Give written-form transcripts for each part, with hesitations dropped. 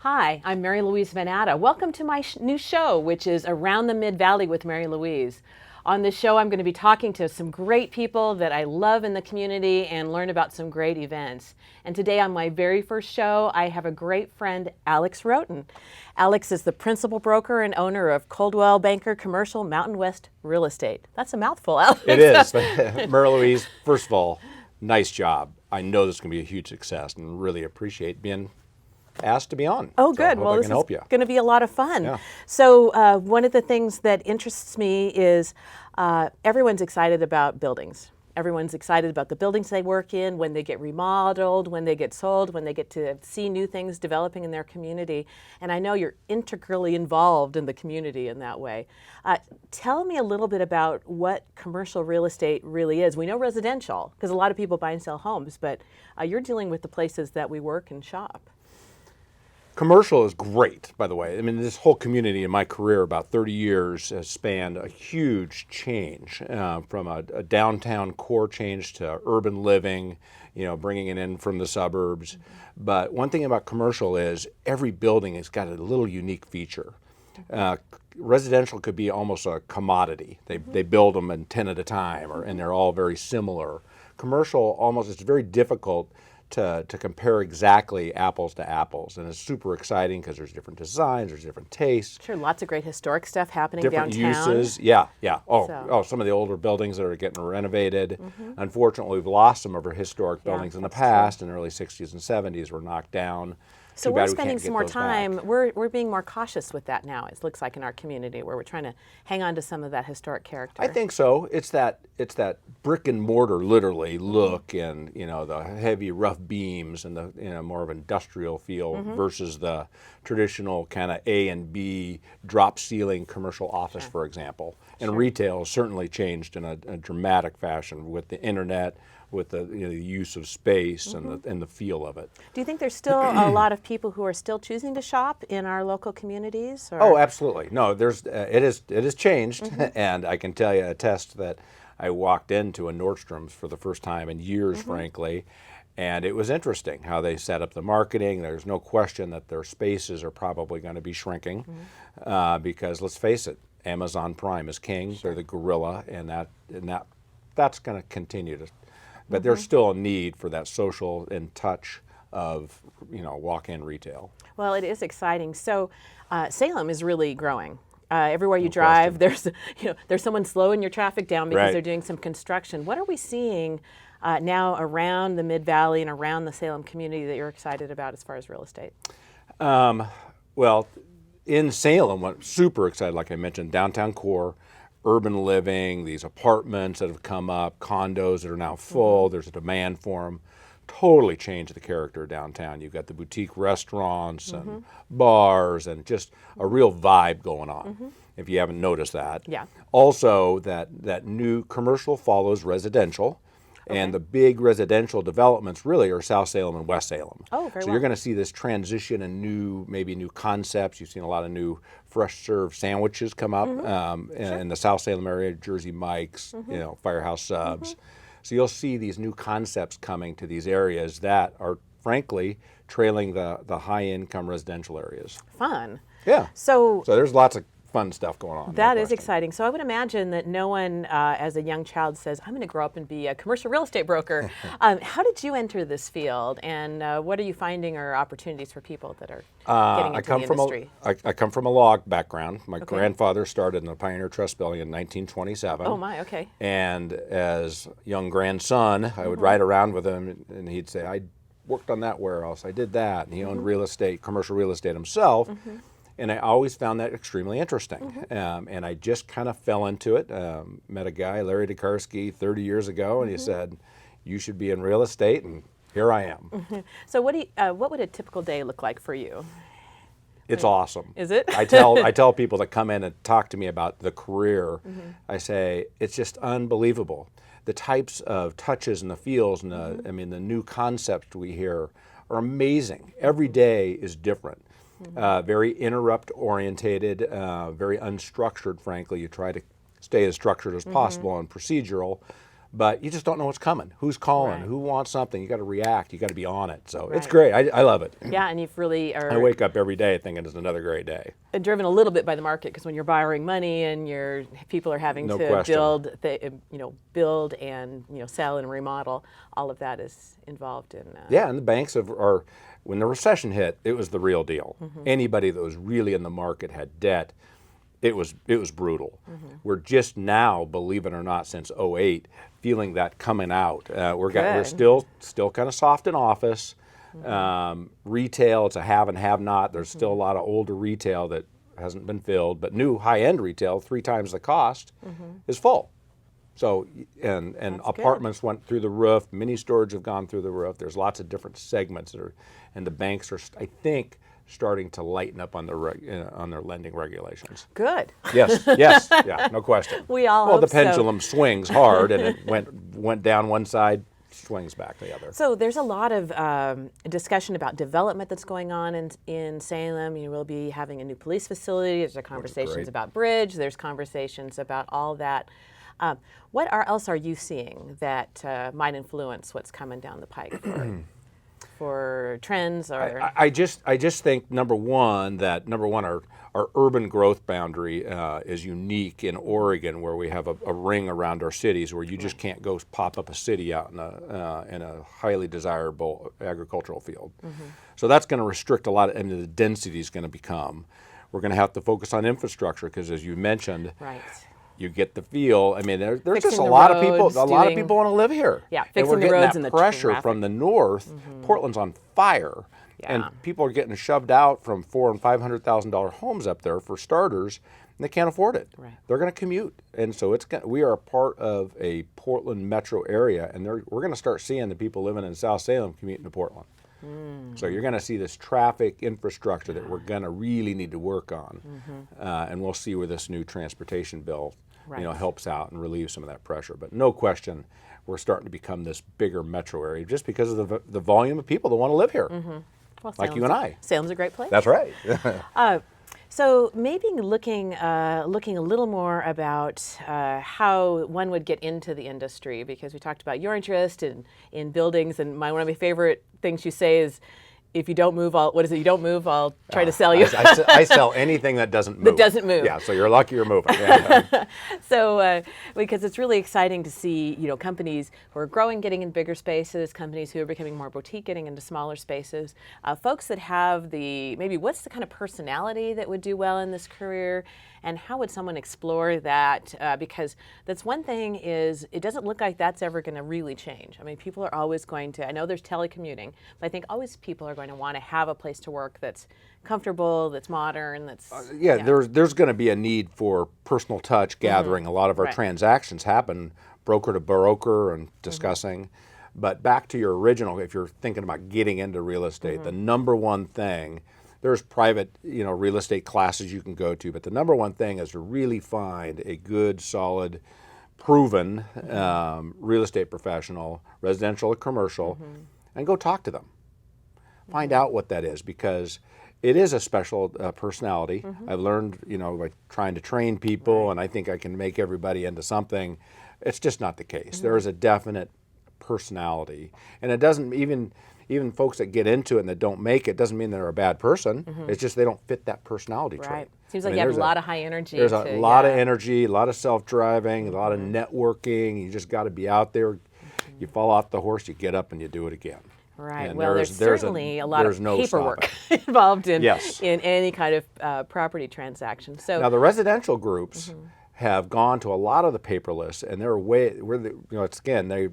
Hi, I'm Mary Louise VanNatta. Welcome to my new show, which is Around the Mid-Valley with Mary Louise. On this show, I'm going to be talking to some great people that I love in the community and learn about some great events. And today on my very first show, I have a great friend, Alex Rhoten. Alex is the principal broker and owner of Coldwell Banker Commercial Mountain West Real Estate. That's a mouthful, Alex. It is. Mary Louise, first of all, nice job. I know this is going to be a huge success and really appreciate being asked to be on. Oh, good. Well, this is going to be a lot of fun. Yeah. So one of the things that interests me is everyone's excited about buildings. Everyone's excited about the buildings they work in, when they get remodeled, when they get sold, when they get to see new things developing in their community. And I know you're integrally involved in the community in that way. Tell me a little bit about what commercial real estate really is. We know residential, because a lot of people buy and sell homes, but you're dealing with the places that we work and shop. Commercial is great, by the way. I mean, this whole community in my career, about 30 years, has spanned a huge change from a downtown core change to urban living, bringing it in from the suburbs. But one thing about commercial is every building has got a little unique feature. Residential could be almost a commodity. They build them in 10 at a time, and they're all very similar. Commercial, it's very difficult to compare exactly apples to apples, and it's super exciting because there's different designs, there's different tastes. Sure, lots of great historic stuff happening different downtown. Uses, yeah. Some of the older buildings that are getting renovated. Unfortunately, we've lost some of our historic buildings in the past. In the early 60s and 70s were knocked down. So we're spending some more time, we're being more cautious with that now, it looks like, in our community, where we're trying to hang on to some of that historic character. I think so. It's that brick and mortar, literally, look, and the heavy rough beams and the more of an industrial feel versus the traditional kind of A and B drop ceiling commercial office, for example. And retail has certainly changed in a dramatic fashion with the internet, with the use of space and the feel of it. Do you think there's still a lot of people who are still choosing to shop in our local communities? Or? Oh, absolutely. No, it has changed, and I can attest that I walked into a Nordstrom's for the first time in years, frankly, and it was interesting how they set up the marketing. There's no question that their spaces are probably going to be shrinking because, let's face it, Amazon Prime is king. They're the gorilla, and that's going to continue to. But there's still a need for that social and touch of, walk-in retail. Well, it is exciting. So Salem is really growing. Everywhere you drive, there's someone slowing your traffic down because they're doing some construction. What are we seeing now around the Mid-Valley and around the Salem community that you're excited about as far as real estate? Well, in Salem, I'm super excited, like I mentioned, downtown core, urban living, these apartments that have come up, condos that are now full, there's a demand for them, totally changed the character of downtown. You've got the boutique restaurants and bars and just a real vibe going on, if you haven't noticed that. Yeah. Also, that new commercial follows residential. And the big residential developments really are South Salem and West Salem. Oh, very So you're going to see this transition and maybe new concepts. You've seen a lot of new fresh serve sandwiches come up in the South Salem area, Jersey Mike's, Firehouse Subs. So you'll see these new concepts coming to these areas that are, frankly, trailing the high-income residential areas. Fun. Yeah. So there's lots of fun stuff going on. That is exciting. So I would imagine that no one, as a young child, says, I'm going to grow up and be a commercial real estate broker. How did you enter this field, and what are you finding are opportunities for people that are getting into the industry? I come from a law background. My grandfather started in the Pioneer Trust Building in 1927. Oh, my, okay. And as young grandson, I would ride around with him, and he'd say, I worked on that warehouse, I did that. And he owned real estate, commercial real estate himself. And I always found that extremely interesting. And I just kind of fell into it. Met a guy, Larry Dekarsky, 30 years ago, and he said, you should be in real estate, and here I am. So what would a typical day look like for you? It's awesome. Is it? I tell people that come in and talk to me about the career, I say, it's just unbelievable. The types of touches and the feels and the new concepts we hear are amazing. Every day is different. Very interrupt orientated, very unstructured, frankly. You try to stay as structured as possible and procedural, but you just don't know what's coming. Who's calling? Right. Who wants something? You got to react. You got to be on it. So it's Right. great. I love it. Yeah, and you've really I wake up every day thinking it's another great day. driven a little bit by the market, because when you're borrowing money and people are having No to question. build and sell and remodel, all of that is involved in. Yeah, and the banks are, when the recession hit, it was the real deal. Anybody that was really in the market had debt. It was brutal. We're just now, believe it or not, since '08, feeling that coming out. We're still kind of soft in office. Retail, it's a have and have not. There's still a lot of older retail that hasn't been filled, but new high-end retail, 3 times the cost, is full. So, and apartments went through the roof. Mini storage have gone through the roof. There's lots of different segments that are, and the banks are, I think, starting to lighten up on their lending regulations. Good. Yes, yeah, no question. We all well, hope the pendulum swings hard, and it went down one side, swings back the other. So there's a lot of discussion about development that's going on in Salem. You will be having a new police facility. There's conversations about bridge. There's conversations about all that. What else are you seeing that might influence what's coming down the pike for trends? Or I just think number one, our urban growth boundary is unique in Oregon, where we have a ring around our cities where you just can't go pop up a city out in a highly desirable agricultural field. So that's going to restrict a lot of, and the density is going to become. We're going to have to focus on infrastructure because, as you mentioned, right. You get the feel. I mean, there's Fixing just a the lot of people. roads, A lot of people want to live here. Yeah, and fixing we're the getting roads that and the pressure traffic. from the north. Portland's on fire, and people are getting shoved out from $400,000 and $500,000 homes up there for starters, and they can't afford it. Right. They're going to commute, and so we are a part of a Portland metro area, and we're going to start seeing the people living in South Salem commuting to Portland. So you're going to see this traffic infrastructure that we're going to really need to work on, and we'll see where this new transportation bill helps out and relieves some of that pressure. But no question, we're starting to become this bigger metro area just because of the volume of people that want to live here, Well, like you and I. Salem's a great place. That's right. So maybe looking a little more about how one would get into the industry, because we talked about your interest in buildings, and one of my favorite things you say is, if you don't move, you don't move, I'll try to sell you. I sell anything that doesn't move. That doesn't move. Yeah, so you're lucky you're moving. Yeah. So, because it's really exciting to see, companies who are growing, getting in bigger spaces, companies who are becoming more boutique, getting into smaller spaces, folks that have what's the kind of personality that would do well in this career, and how would someone explore that? Because that's one thing is, it doesn't look like that's ever going to really change. I mean, people are always going to, I know there's telecommuting, but I think always people are going to want to have a place to work that's comfortable, that's modern, that's... There's going to be a need for personal touch gathering. A lot of our transactions happen broker to broker and discussing. But back to your original, if you're thinking about getting into real estate, the number one thing, there's private real estate classes you can go to, but the number one thing is to really find a good, solid, proven real estate professional, residential or commercial, and go talk to them. Find out what that is, because it is a special personality. I've learned, by trying to train people, and I think I can make everybody into something. It's just not the case. There is a definite personality, and it doesn't even folks that get into it and that don't make it doesn't mean they're a bad person. It's just they don't fit that personality trait. Right. Seems like you have a lot of high energy. There's a lot of energy, a lot of self-driving, a lot of networking. You just got to be out there. You fall off the horse, you get up and you do it again. Right. And well, there's certainly a lot of no paperwork involved in Yes. in any kind of property transaction. So now the residential groups have gone to a lot of the paperless, and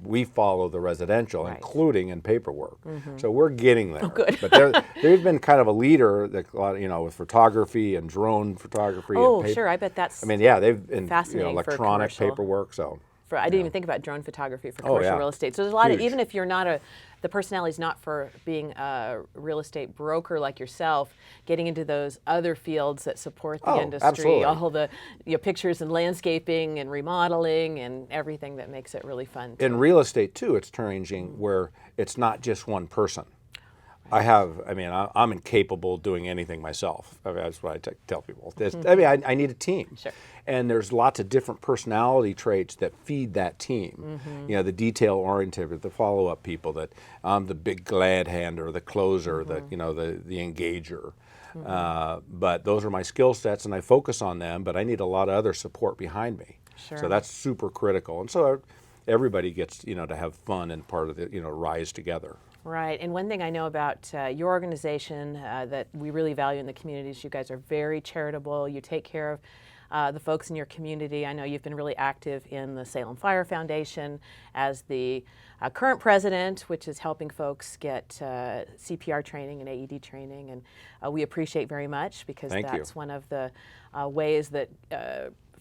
we follow the residential, including in paperwork. So we're getting there. Oh, good. But they've been kind of a leader, with photography and drone photography. Oh, and sure. I bet that's they've been fascinating for electronic commercial. paperwork. So I didn't even think about drone photography for commercial real estate. So there's a lot of, even if you're not the personality's not for being a real estate broker like yourself, getting into those other fields that support the industry, absolutely. all the pictures and landscaping and remodeling and everything that makes it really fun. In real estate too, it's changing where it's not just one person. I have. I mean, I'm incapable of doing anything myself. I mean, that's what I tell people. I mean, I need a team. Sure. And there's lots of different personality traits that feed that team. You know, the detail-oriented, the follow-up people. That I'm the big glad hand or the closer, the engager. But those are my skill sets, and I focus on them. But I need a lot of other support behind me. Sure. So that's super critical. And so everybody gets to have fun and part of the rise together. Right, and one thing I know about your organization that we really value in the community is you guys are very charitable. You take care of the folks in your community. I know you've been really active in the Salem Fire Foundation as the current president, which is helping folks get CPR training and AED training, and we appreciate very much because that's one of the ways that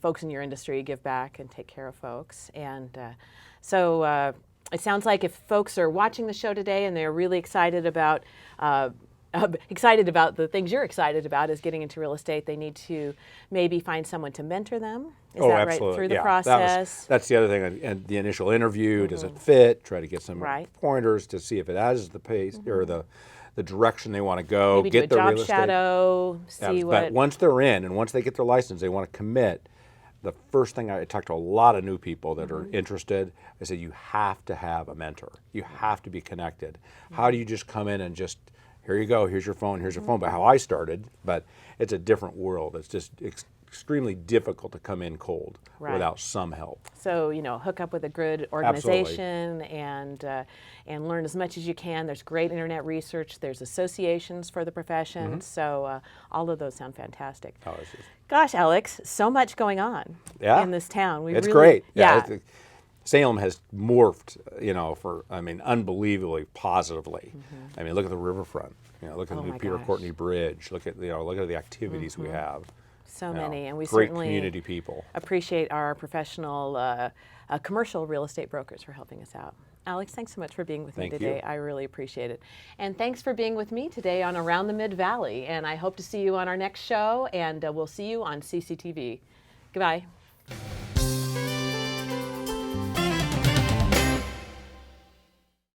folks in your industry give back and take care of folks. And so it sounds like if folks are watching the show today and they're really excited about the things you're excited about is getting into real estate, they need to maybe find someone to mentor them. Is that absolutely. right? Through the Yeah, process? That's the other thing. And the initial interview, does it fit? Try to get some pointers to see if it has the pace or the direction they want to go. Maybe get do a their job real estate. shadow, see what... But once they're in and once they get their license, they want to commit. The first thing I talk to a lot of new people that are interested, I say you have to have a mentor. You have to be connected. How do you just come in and just, here you go, here's your phone, but how I started, but it's a different world. It's just extremely difficult to come in cold without some help. So, hook up with a good organization and learn as much as you can. There's great internet research. There's associations for the profession. So all of those sound fantastic. Gosh, Alex, so much going on in this town. It's great. Salem has morphed, unbelievably positively. I mean, look at the riverfront. Look at the new Peter Courtney Bridge. Look at the activities we have. So many, and we great certainly community people. Appreciate our professional commercial real estate brokers for helping us out. Alex, thanks so much for being with me today. I really appreciate it. And thanks for being with me today on Around the Mid-Valley. And I hope to see you on our next show, and we'll see you on CCTV. Goodbye.